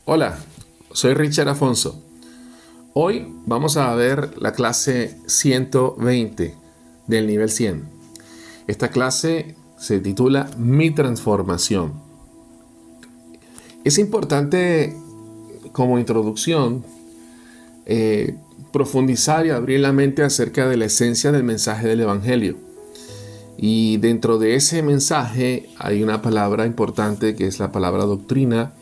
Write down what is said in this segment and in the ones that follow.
Hola, soy Richard Afonso. Hoy vamos a ver la clase 120 del nivel 100. Esta clase se titula Mi transformación. Es importante como introducción profundizar y abrir la mente acerca de la esencia del mensaje del Evangelio. Y dentro de ese mensaje hay una palabra importante que es la palabra doctrina.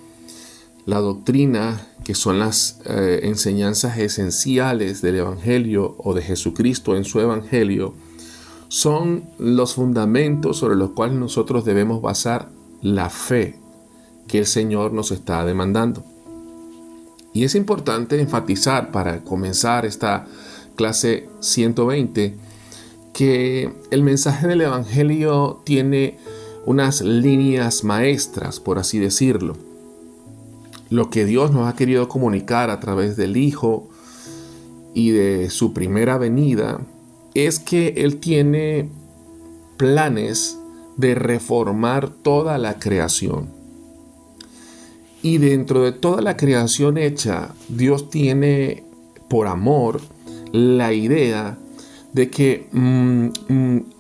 La doctrina, que son las enseñanzas esenciales del Evangelio o de Jesucristo en su Evangelio, son los fundamentos sobre los cuales nosotros debemos basar la fe que el Señor nos está demandando. Y es importante enfatizar para comenzar esta clase 120 que el mensaje del Evangelio tiene unas líneas maestras, por así decirlo. Lo que Dios nos ha querido comunicar a través del Hijo y de su primera venida es que Él tiene planes de reformar toda la creación. Y dentro de toda la creación hecha, Dios tiene por amor la idea de que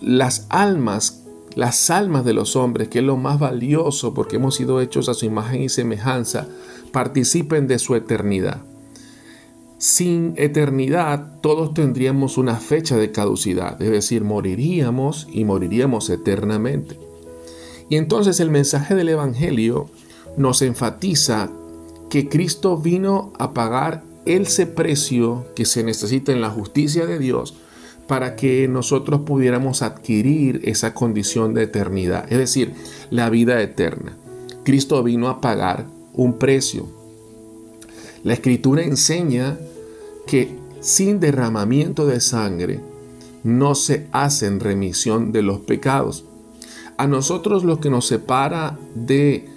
las almas de los hombres, que es lo más valioso porque hemos sido hechos a su imagen y semejanza, participen de su eternidad. Sin eternidad, todos tendríamos una fecha de caducidad, es decir, moriríamos y moriríamos eternamente. Y entonces el mensaje del Evangelio nos enfatiza que Cristo vino a pagar ese precio que se necesita en la justicia de Dios para que nosotros pudiéramos adquirir esa condición de eternidad, es decir, la vida eterna. Cristo vino a pagar un precio. La Escritura enseña que sin derramamiento de sangre no se hace remisión de los pecados. A nosotros lo que nos separa de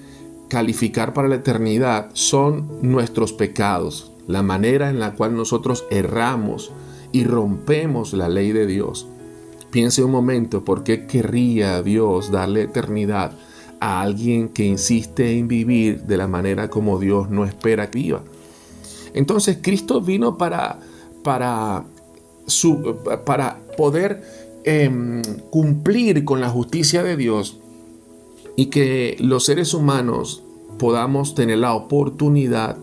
calificar para la eternidad son nuestros pecados, la manera en la cual nosotros erramos y rompemos la ley de Dios. Piense un momento, ¿por qué querría Dios darle eternidad a alguien que insiste en vivir de la manera como Dios no espera que viva? Entonces Cristo vino para poder cumplir con la justicia de Dios y que los seres humanos podamos tener la oportunidad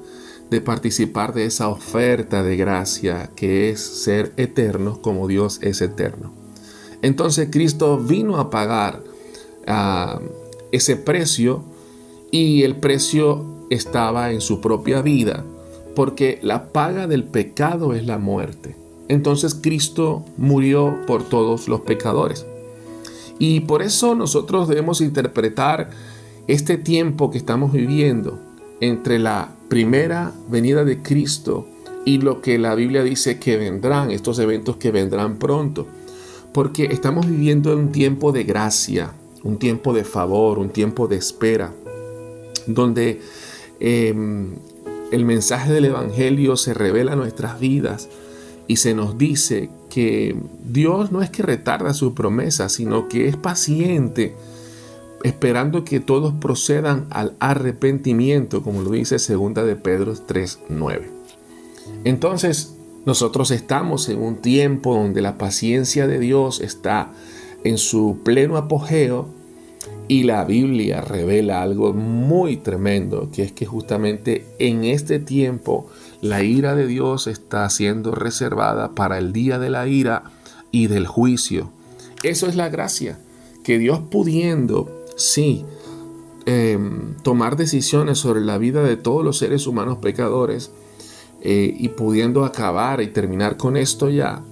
de participar de esa oferta de gracia que es ser eternos como Dios es eterno. Entonces Cristo vino a pagar ese precio, y el precio estaba en su propia vida, porque la paga del pecado es la muerte. Entonces Cristo murió por todos los pecadores. Y por eso nosotros debemos interpretar este tiempo que estamos viviendo entre la primera venida de Cristo y lo que la Biblia dice que vendrán, estos eventos que vendrán pronto. Porque estamos viviendo un tiempo de gracia, un tiempo de favor, un tiempo de espera, donde el mensaje del Evangelio se revela a nuestras vidas y se nos dice que Dios no es que retarda su promesa, sino que es paciente, esperando que todos procedan al arrepentimiento, como lo dice 2 de Pedro 3:9. Entonces, nosotros estamos en un tiempo donde la paciencia de Dios está en su pleno apogeo, y la Biblia revela algo muy tremendo, que es que justamente en este tiempo la ira de Dios está siendo reservada para el día de la ira y del juicio. Eso es la gracia, que Dios pudiendo, sí, tomar decisiones sobre la vida de todos los seres humanos pecadores, y pudiendo acabar y terminar con esto ya,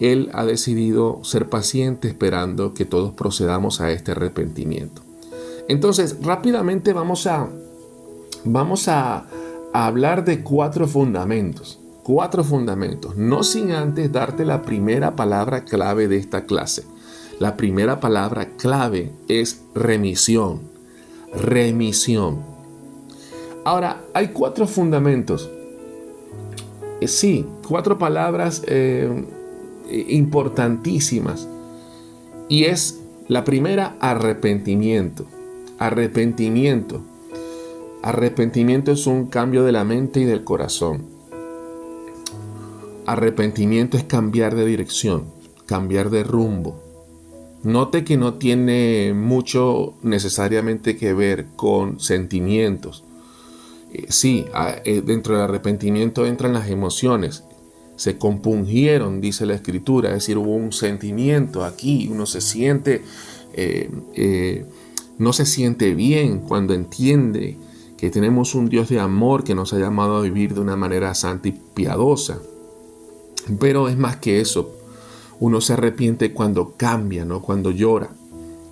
Él ha decidido ser paciente esperando que todos procedamos a este arrepentimiento. Entonces, rápidamente vamos a hablar de cuatro fundamentos, no sin antes darte la primera palabra clave de esta clase. La primera palabra clave es remisión. Ahora, hay cuatro fundamentos. Sí, cuatro palabras importantísimas, y es la primera: arrepentimiento. Arrepentimiento es un cambio de la mente y del corazón. Arrepentimiento es cambiar de dirección, cambiar de rumbo. Note que no tiene mucho necesariamente que ver con sentimientos. Sí, dentro del arrepentimiento entran las emociones. Se compungieron, dice la Escritura, es decir, hubo un sentimiento aquí, uno se siente, no se siente bien cuando entiende que tenemos un Dios de amor que nos ha llamado a vivir de una manera santa y piadosa. Pero es más que eso, uno se arrepiente cuando cambia, ¿no? Cuando llora.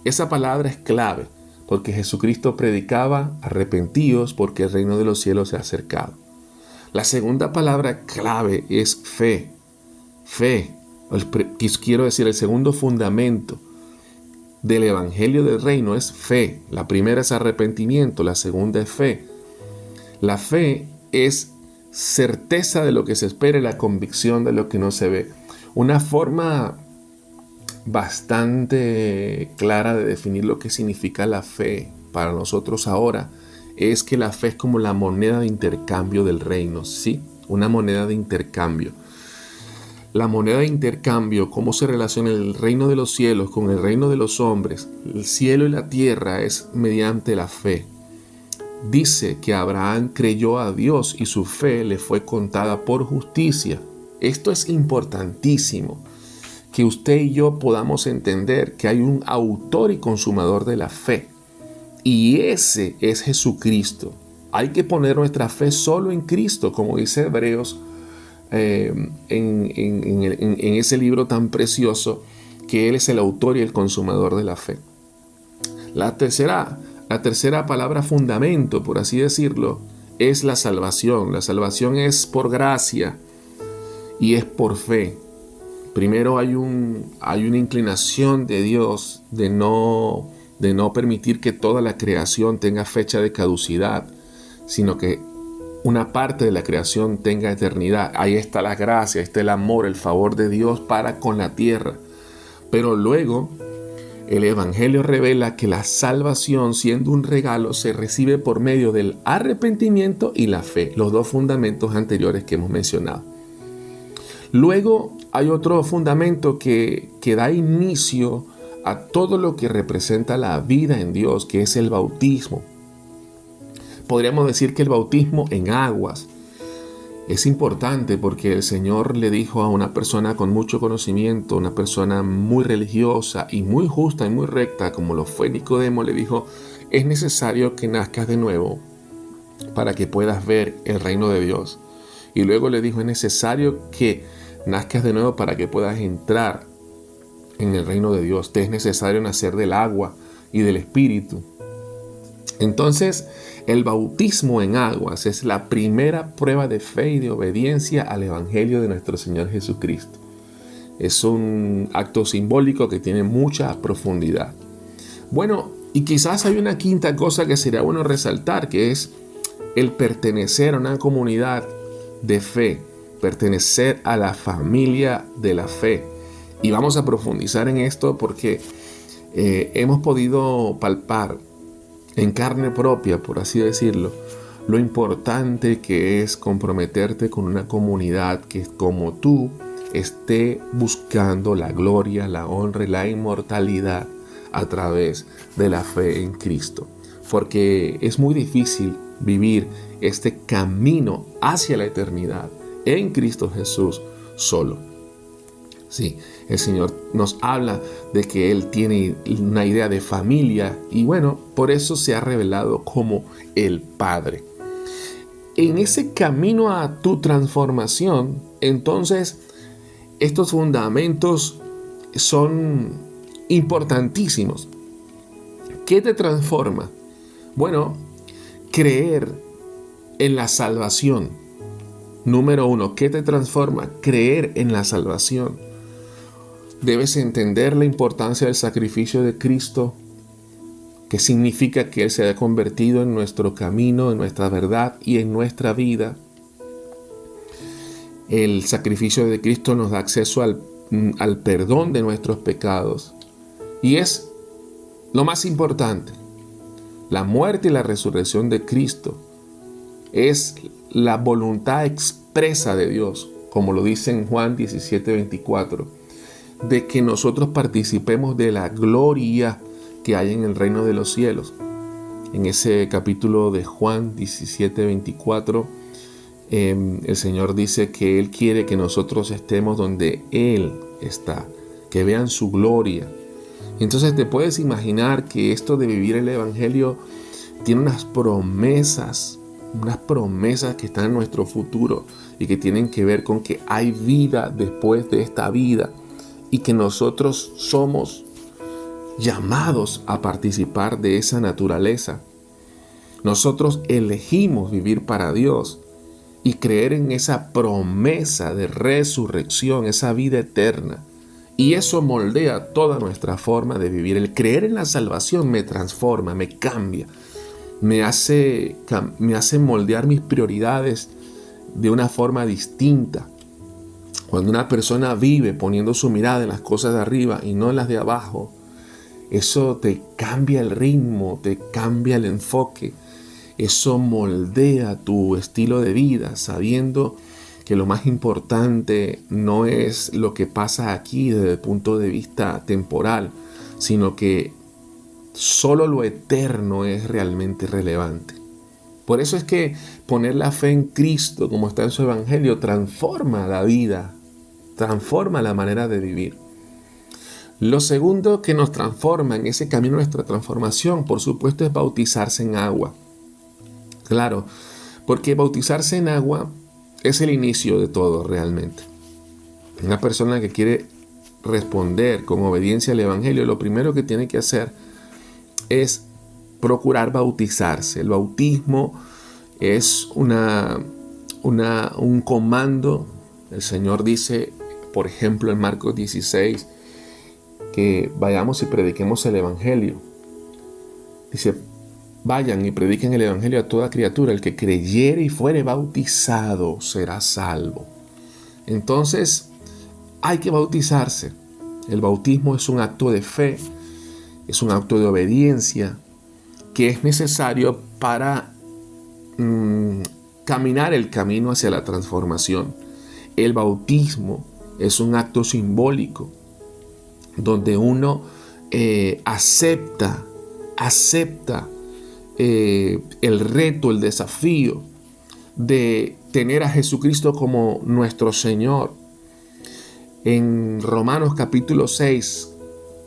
Esa palabra es clave, porque Jesucristo predicaba: arrepentíos porque el reino de los cielos se ha acercado. La segunda palabra clave es fe. Fe, quiero decir, el segundo fundamento del Evangelio del Reino es fe. La primera es arrepentimiento, la segunda es fe. La fe es certeza de lo que se espera y la convicción de lo que no se ve. Una forma bastante clara de definir lo que significa la fe para nosotros ahora es que la fe es como la moneda de intercambio del reino, ¿sí? Una moneda de intercambio. La moneda de intercambio, cómo se relaciona el reino de los cielos con el reino de los hombres, el cielo y la tierra, es mediante la fe. Dice que Abraham creyó a Dios y su fe le fue contada por justicia. Esto es importantísimo, que usted y yo podamos entender que hay un autor y consumador de la fe. Y ese es Jesucristo. Hay que poner nuestra fe solo en Cristo, como dice Hebreos en ese libro tan precioso, que Él es el autor y el consumador de la fe. La tercera palabra fundamento, por así decirlo, es la salvación. La salvación es por gracia y es por fe. Primero hay una inclinación de Dios de no permitir que toda la creación tenga fecha de caducidad, sino que una parte de la creación tenga eternidad. Ahí está la gracia, ahí está el amor, el favor de Dios para con la tierra. Pero luego el Evangelio revela que la salvación, siendo un regalo, se recibe por medio del arrepentimiento y la fe, los dos fundamentos anteriores que hemos mencionado. Luego hay otro fundamento que da inicio a todo lo que representa la vida en Dios, que es el bautismo. Podríamos decir que el bautismo en aguas es importante porque el Señor le dijo a una persona con mucho conocimiento, una persona muy religiosa y muy justa y muy recta, como lo fue Nicodemo, le dijo: es necesario que nazcas de nuevo para que puedas ver el reino de Dios. Y luego le dijo: es necesario que nazcas de nuevo para que puedas entrar en el reino de Dios. Te es necesario nacer del agua y del Espíritu. Entonces, el bautismo en aguas es la primera prueba de fe y de obediencia al Evangelio de nuestro Señor Jesucristo. Es un acto simbólico que tiene mucha profundidad. Bueno, y quizás hay una quinta cosa que sería bueno resaltar, que es el pertenecer a una comunidad de fe, pertenecer a la familia de la fe. Y vamos a profundizar en esto porque hemos podido palpar en carne propia, por así decirlo, lo importante que es comprometerte con una comunidad que, como tú, esté buscando la gloria, la honra y la inmortalidad a través de la fe en Cristo. Porque es muy difícil vivir este camino hacia la eternidad en Cristo Jesús solo. Sí, el Señor nos habla de que Él tiene una idea de familia y bueno, por eso se ha revelado como el Padre. En ese camino a tu transformación, entonces, estos fundamentos son importantísimos. ¿Qué te transforma? Bueno, creer en la salvación. Número 1, ¿qué te transforma? Creer en la salvación. Debes entender la importancia del sacrificio de Cristo, que significa que Él se ha convertido en nuestro camino, en nuestra verdad y en nuestra vida. El sacrificio de Cristo nos da acceso al perdón de nuestros pecados. Y es lo más importante. La muerte y la resurrección de Cristo es la voluntad expresa de Dios, como lo dice en Juan 17:24, de que nosotros participemos de la gloria que hay en el reino de los cielos. En ese capítulo de Juan 17:24, el Señor dice que Él quiere que nosotros estemos donde Él está, que vean su gloria. Entonces te puedes imaginar que esto de vivir el Evangelio tiene unas promesas que están en nuestro futuro y que tienen que ver con que hay vida después de esta vida y que nosotros somos llamados a participar de esa naturaleza. Nosotros elegimos vivir para Dios y creer en esa promesa de resurrección, esa vida eterna. Y eso moldea toda nuestra forma de vivir. El creer en la salvación me transforma, me cambia, me hace moldear mis prioridades de una forma distinta. Cuando una persona vive poniendo su mirada en las cosas de arriba y no en las de abajo, eso te cambia el ritmo, te cambia el enfoque. Eso moldea tu estilo de vida, sabiendo que lo más importante no es lo que pasa aquí desde el punto de vista temporal, sino que solo lo eterno es realmente relevante. Por eso es que poner la fe en Cristo, como está en su Evangelio, transforma la vida, transforma la manera de vivir. Lo segundo que nos transforma en ese camino de nuestra transformación, por supuesto, es bautizarse en agua. Claro, porque bautizarse en agua es el inicio de todo realmente. Una persona que quiere responder con obediencia al Evangelio, lo primero que tiene que hacer es procurar bautizarse. El bautismo es un comando. El Señor dice, por ejemplo, en Marcos 16, que vayamos y prediquemos el Evangelio. Dice, vayan y prediquen el Evangelio a toda criatura. El que creyere y fuere bautizado será salvo. Entonces, hay que bautizarse. El bautismo es un acto de fe, es un acto de obediencia que es necesario para caminar el camino hacia la transformación. El bautismo es un acto simbólico donde uno acepta el reto, el desafío de tener a Jesucristo como nuestro Señor. En Romanos capítulo 6,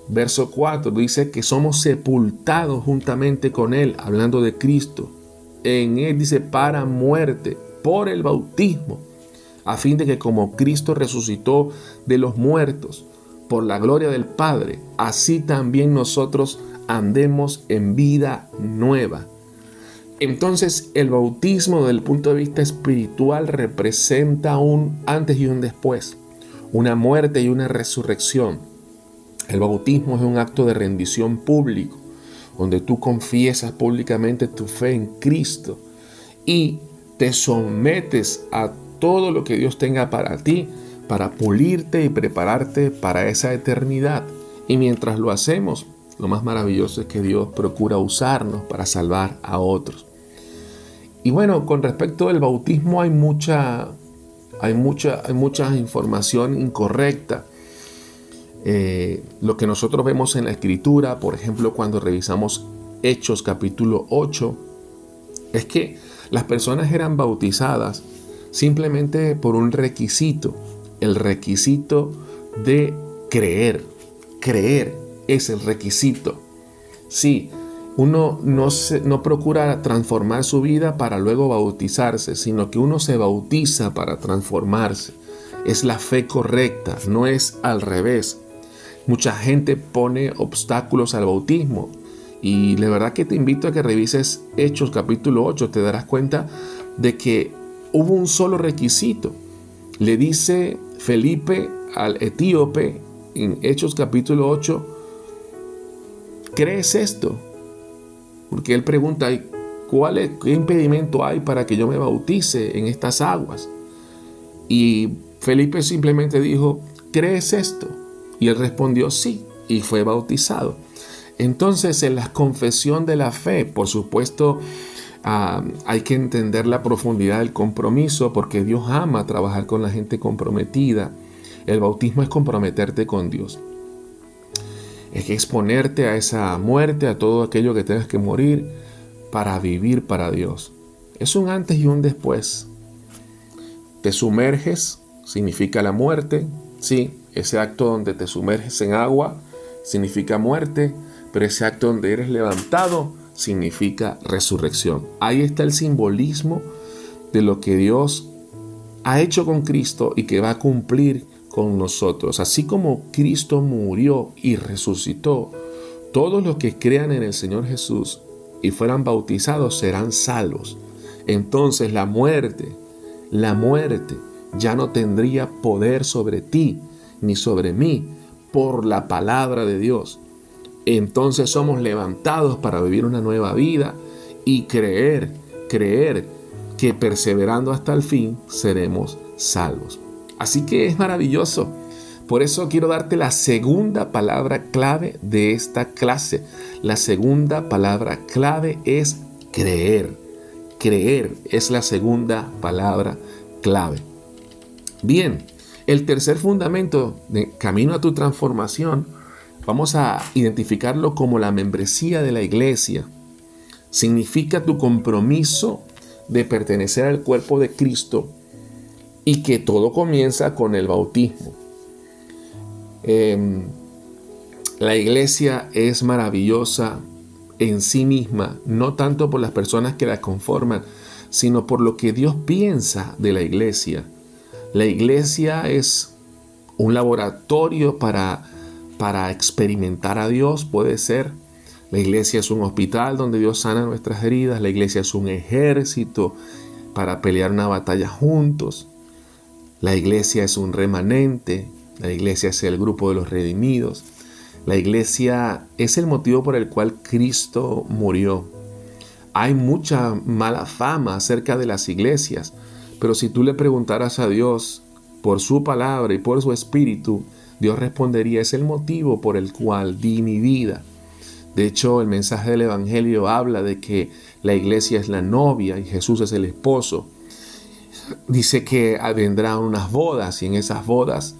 verso 4, dice que somos sepultados juntamente con Él, hablando de Cristo. En Él dice para muerte, por el bautismo, a fin de que como Cristo resucitó de los muertos por la gloria del Padre, así también nosotros andemos en vida nueva. Entonces, el bautismo desde el punto de vista espiritual representa un antes y un después, una muerte y una resurrección. El bautismo es un acto de rendición público, donde tú confiesas públicamente tu fe en Cristo y te sometes a todo lo que Dios tenga para ti, para pulirte y prepararte para esa eternidad. Y mientras lo hacemos, lo más maravilloso es que Dios procura usarnos para salvar a otros. Y bueno, con respecto al bautismo hay mucha información incorrecta. Lo que nosotros vemos en la Escritura, por ejemplo, cuando revisamos Hechos capítulo 8, es que las personas eran bautizadas simplemente por un requisito, el requisito de creer. Creer es el requisito. Sí, uno no procura transformar su vida para luego bautizarse, sino que uno se bautiza para transformarse. Es la fe correcta, no es al revés. Mucha gente pone obstáculos al bautismo y la verdad que te invito a que revises Hechos capítulo 8, te darás cuenta de que hubo un solo requisito. Le dice Felipe al etíope en Hechos capítulo 8, ¿crees esto? Porque él pregunta, ¿qué impedimento hay para que yo me bautice en estas aguas? Y Felipe simplemente dijo, ¿crees esto? Y él respondió sí, y fue bautizado. Entonces, en la confesión de la fe, por supuesto, hay que entender la profundidad del compromiso, porque Dios ama trabajar con la gente comprometida. El bautismo es comprometerte con Dios. Es que exponerte a esa muerte, a todo aquello que tengas que morir para vivir para Dios. Es un antes y un después. Te sumerges, significa la muerte. Sí, ese acto donde te sumerges en agua significa muerte, pero ese acto donde eres levantado significa resurrección. Ahí está el simbolismo de lo que Dios ha hecho con Cristo y que va a cumplir con nosotros. Así como Cristo murió y resucitó, todos los que crean en el Señor Jesús y fueran bautizados serán salvos. Entonces la muerte ya no tendría poder sobre ti ni sobre mí por la palabra de Dios. Entonces somos levantados para vivir una nueva vida y creer que perseverando hasta el fin seremos salvos. Así que es maravilloso. Por eso quiero darte la segunda palabra clave de esta clase. La segunda palabra clave es creer. Creer es la segunda palabra clave. Bien, el tercer fundamento de camino a tu transformación, vamos a identificarlo como la membresía de la iglesia. Significa tu compromiso de pertenecer al cuerpo de Cristo y que todo comienza con el bautismo. La iglesia es maravillosa en sí misma, no tanto por las personas que la conforman, sino por lo que Dios piensa de la iglesia. La iglesia es un laboratorio para experimentar a Dios, puede ser. La iglesia es un hospital donde Dios sana nuestras heridas. La iglesia es un ejército para pelear una batalla juntos. La iglesia es un remanente. La iglesia es el grupo de los redimidos. La iglesia es el motivo por el cual Cristo murió. Hay mucha mala fama acerca de las iglesias, pero si tú le preguntaras a Dios por su palabra y por su espíritu, Dios respondería: es el motivo por el cual di mi vida. De hecho, el mensaje del Evangelio habla de que la iglesia es la novia y Jesús es el esposo. Dice que vendrán unas bodas y en esas bodas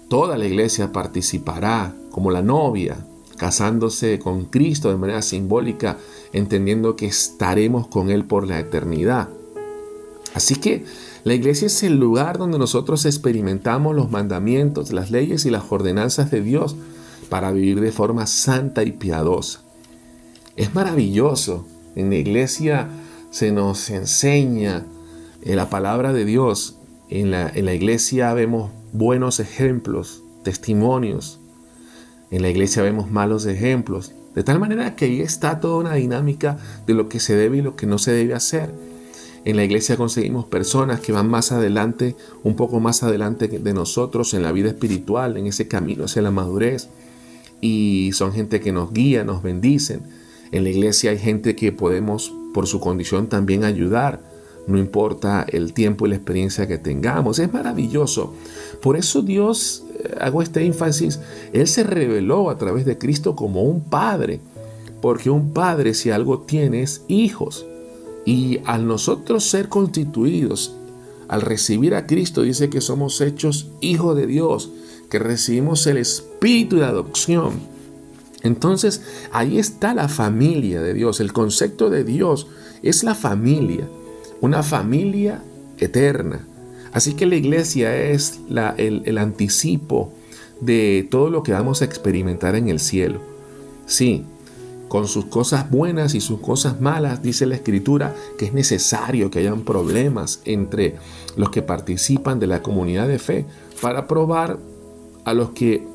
toda la iglesia participará como la novia, casándose con Cristo de manera simbólica, entendiendo que estaremos con Él por la eternidad. Así que la iglesia es el lugar donde nosotros experimentamos los mandamientos, las leyes y las ordenanzas de Dios para vivir de forma santa y piadosa. Es maravilloso. En la iglesia se nos enseña la palabra de Dios. En la iglesia vemos buenos ejemplos, testimonios. En la iglesia vemos malos ejemplos. De tal manera que ahí está toda una dinámica de lo que se debe y lo que no se debe hacer. En la iglesia conseguimos personas que van más adelante, un poco más adelante de nosotros en la vida espiritual, en ese camino hacia la madurez. Y son gente que nos guía, nos bendicen. En la iglesia hay gente que podemos, por su condición, también ayudar. No importa el tiempo y la experiencia que tengamos. Es maravilloso. Por eso Dios, hago este énfasis, Él se reveló a través de Cristo como un padre. Porque un padre, si algo tiene, es hijos. Y al nosotros ser constituidos, al recibir a Cristo, dice que somos hechos hijos de Dios, que recibimos el espíritu de adopción. Entonces, ahí está la familia de Dios. El concepto de Dios es la familia, una familia eterna. Así que la iglesia es el anticipo de todo lo que vamos a experimentar en el cielo. Sí, con sus cosas buenas y sus cosas malas, dice la Escritura que es necesario que hayan problemas entre los que participan de la comunidad de fe para probar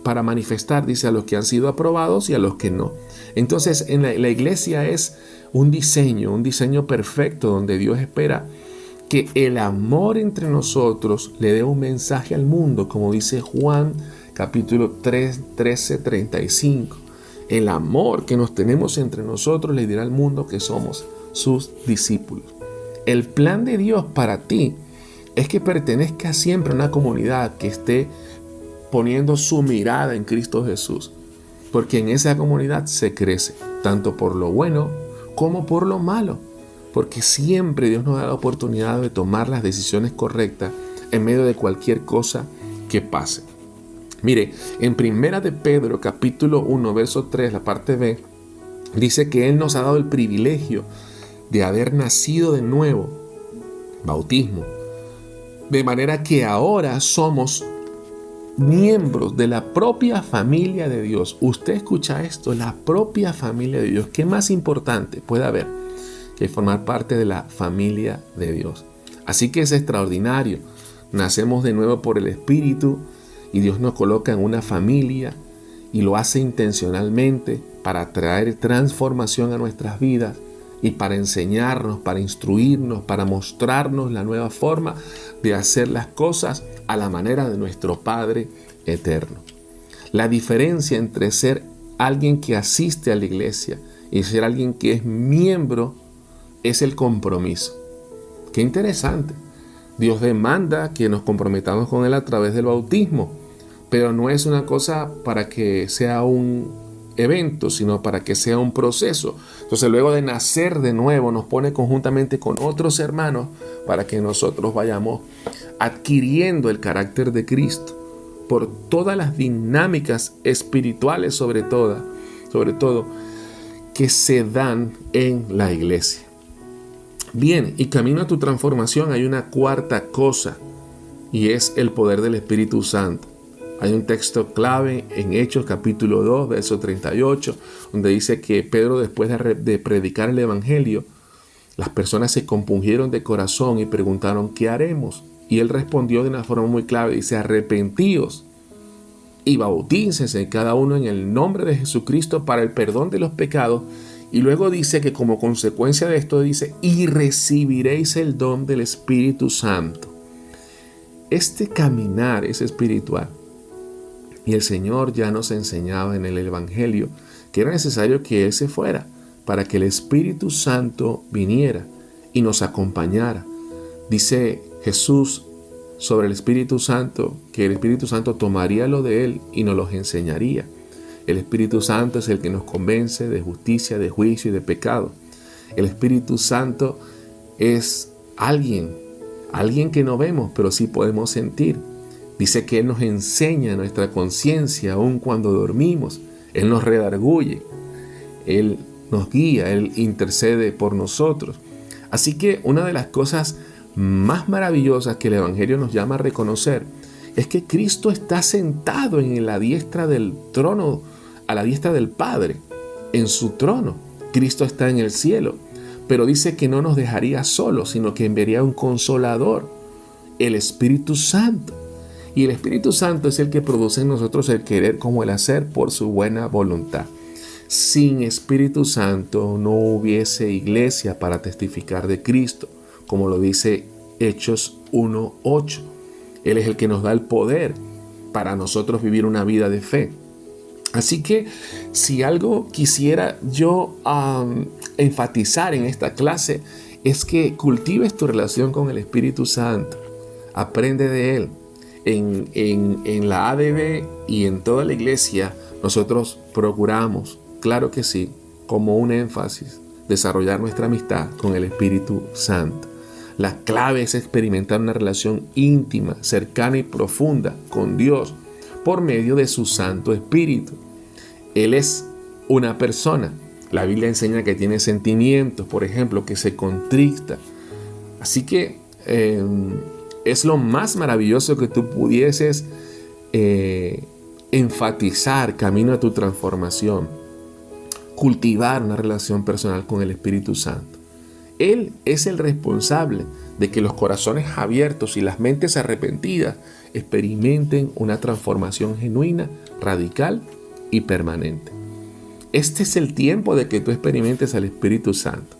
para manifestar, dice, a los que han sido aprobados y a los que no. Entonces, en la iglesia es un diseño perfecto donde Dios espera que el amor entre nosotros le dé un mensaje al mundo, como dice Juan capítulo 13:35. El amor que nos tenemos entre nosotros le dirá al mundo que somos sus discípulos. El plan de Dios para ti es que pertenezcas siempre a una comunidad que esté poniendo su mirada en Cristo Jesús. porque en esa comunidad se crece, tanto por lo bueno como por lo malo, porque siempre Dios nos da la oportunidad de tomar las decisiones correctas en medio de cualquier cosa que pase. Mire, en Primera de Pedro, capítulo 1, verso 3, la parte B, dice que Él nos ha dado el privilegio de haber nacido de nuevo, bautismo, de manera que ahora somos miembros de la propia familia de Dios. Usted escucha esto, la propia familia de Dios. ¿Qué más importante puede haber que formar parte de la familia de Dios? Así que es extraordinario. Nacemos de nuevo por el Espíritu y Dios nos coloca en una familia y lo hace intencionalmente para traer transformación a nuestras vidas y para enseñarnos, para instruirnos, para mostrarnos la nueva forma de hacer las cosas a la manera de nuestro Padre eterno. La diferencia entre ser alguien que asiste a la iglesia y ser alguien que es miembro es el compromiso. Qué interesante. Dios demanda que nos comprometamos con Él a través del bautismo, pero no es una cosa para que sea un evento, sino para que sea un proceso. Entonces, luego de nacer de nuevo, nos pone conjuntamente con otros hermanos para que nosotros vayamos adquiriendo el carácter de Cristo por todas las dinámicas espirituales, sobre todo, que se dan en la iglesia. Bien, y camino a tu transformación hay una cuarta cosa, y es el poder del Espíritu Santo. Hay un texto clave en Hechos capítulo 2, verso 38, donde dice que Pedro, después de predicar el Evangelio, las personas se compungieron de corazón y preguntaron, ¿qué haremos? Y él respondió de una forma muy clave, dice, arrepentíos y bautícense cada uno en el nombre de Jesucristo para el perdón de los pecados. Y luego dice que como consecuencia de esto dice, y recibiréis el don del Espíritu Santo. Este caminar es espiritual. Y el Señor ya nos enseñaba en el Evangelio que era necesario que Él se fuera para que el Espíritu Santo viniera y nos acompañara. Dice Jesús sobre el Espíritu Santo que el Espíritu Santo tomaría lo de Él y nos los enseñaría. El Espíritu Santo es el que nos convence de justicia, de juicio y de pecado. El Espíritu Santo es alguien que no vemos, pero sí podemos sentir. Dice que Él nos enseña nuestra conciencia aun cuando dormimos. Él nos redarguye. Él nos guía. Él intercede por nosotros. Así que una de las cosas más maravillosas que el Evangelio nos llama a reconocer es que Cristo está sentado en la diestra del trono, a la diestra del Padre, en su trono. Cristo está en el cielo. Pero dice que no nos dejaría solos, sino que enviaría un consolador, el Espíritu Santo. Y el Espíritu Santo es el que produce en nosotros el querer como el hacer por su buena voluntad. Sin Espíritu Santo no hubiese iglesia para testificar de Cristo, como lo dice Hechos 1:8. Él es el que nos da el poder para nosotros vivir una vida de fe. Así que si algo quisiera yo enfatizar en esta clase es que cultives tu relación con el Espíritu Santo. Aprende de Él. En la ADB y en toda la iglesia nosotros procuramos, claro que sí, como un énfasis, desarrollar nuestra amistad con el Espíritu Santo. La clave es experimentar una relación íntima, cercana y profunda con Dios por medio de su Santo Espíritu. Él es una persona. La Biblia enseña que tiene sentimientos, por ejemplo, que se contrista. Así que es lo más maravilloso que tú pudieses enfatizar camino a tu transformación. Cultivar una relación personal con el Espíritu Santo. Él es el responsable de que los corazones abiertos y las mentes arrepentidas experimenten una transformación genuina, radical y permanente. Este es el tiempo de que tú experimentes al Espíritu Santo,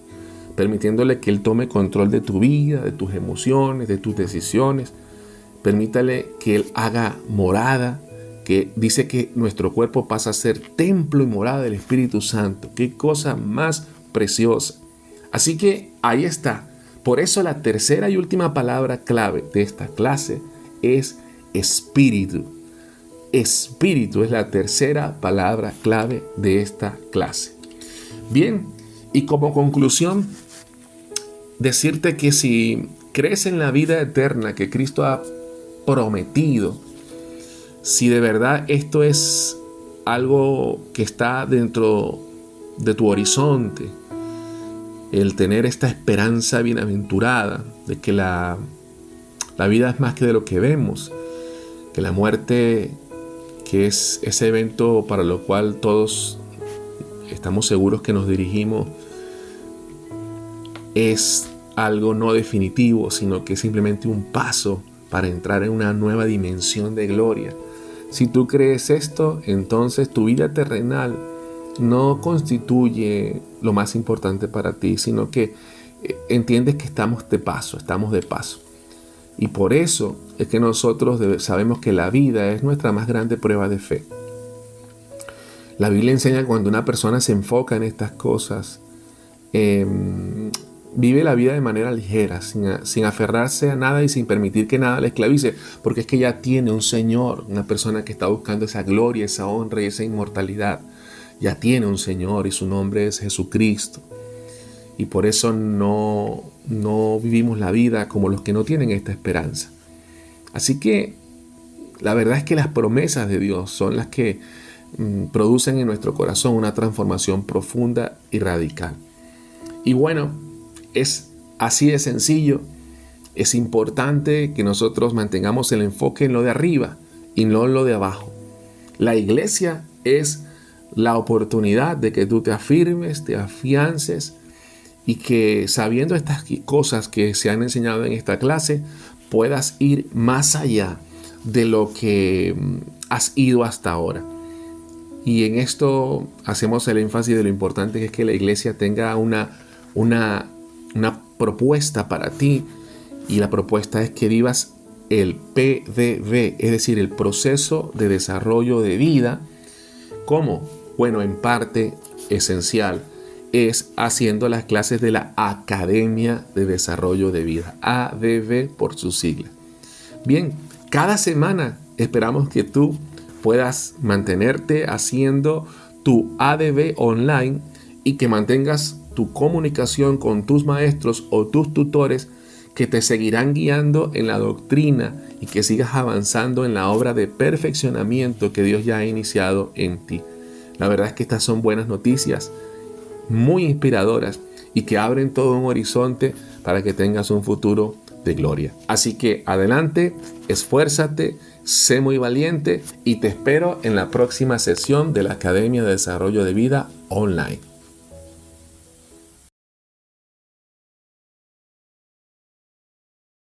permitiéndole que Él tome control de tu vida, de tus emociones, de tus decisiones. Permítale que Él haga morada, que dice que nuestro cuerpo pasa a ser templo y morada del Espíritu Santo. ¡Qué cosa más preciosa! Así que ahí está. Por eso la tercera y última palabra clave de esta clase es espíritu. Espíritu es la tercera palabra clave de esta clase. Bien, y como conclusión, decirte que si crees en la vida eterna que Cristo ha prometido, si de verdad esto es algo que está dentro de tu horizonte, el tener esta esperanza bienaventurada de que la vida es más que de lo que vemos, que la muerte, que es ese evento para lo cual todos estamos seguros que nos dirigimos, es algo no definitivo, sino que es simplemente un paso para entrar en una nueva dimensión de gloria. Si tú crees esto, entonces tu vida terrenal no constituye lo más importante para ti, sino que entiendes que estamos de paso. Y por eso es que nosotros sabemos que la vida es nuestra más grande prueba de fe. La Biblia enseña que cuando una persona se enfoca en estas cosas, vive la vida de manera ligera, sin aferrarse a nada y sin permitir que nada le esclavice, porque es que ya tiene un Señor, una persona que está buscando esa gloria, esa honra y esa inmortalidad. Ya tiene un Señor y su nombre es Jesucristo. Y por eso no vivimos la vida como los que no tienen esta esperanza. Así que la verdad es que las promesas de Dios son las que producen en nuestro corazón una transformación profunda y radical. Y bueno, es así de sencillo. Es importante que nosotros mantengamos el enfoque en lo de arriba y no en lo de abajo. La iglesia es la oportunidad de que tú te afirmes, te afiances y que, sabiendo estas cosas que se han enseñado en esta clase, puedas ir más allá de lo que has ido hasta ahora. Y en esto hacemos el énfasis de lo importante que es que la iglesia tenga una propuesta para ti, y la propuesta es que vivas el PDV, es decir, el proceso de desarrollo de vida. ¿Cómo? Bueno, en parte esencial es haciendo las clases de la Academia de Desarrollo de Vida, ADV por su sigla. Bien, cada semana esperamos que tú puedas mantenerte haciendo tu ADV online y que mantengas tu comunicación con tus maestros o tus tutores que te seguirán guiando en la doctrina y que sigas avanzando en la obra de perfeccionamiento que Dios ya ha iniciado en ti. La verdad es que estas son buenas noticias, muy inspiradoras y que abren todo un horizonte para que tengas un futuro de gloria. Así que adelante, esfuérzate, sé muy valiente y te espero en la próxima sesión de la Academia de Desarrollo de Vida Online.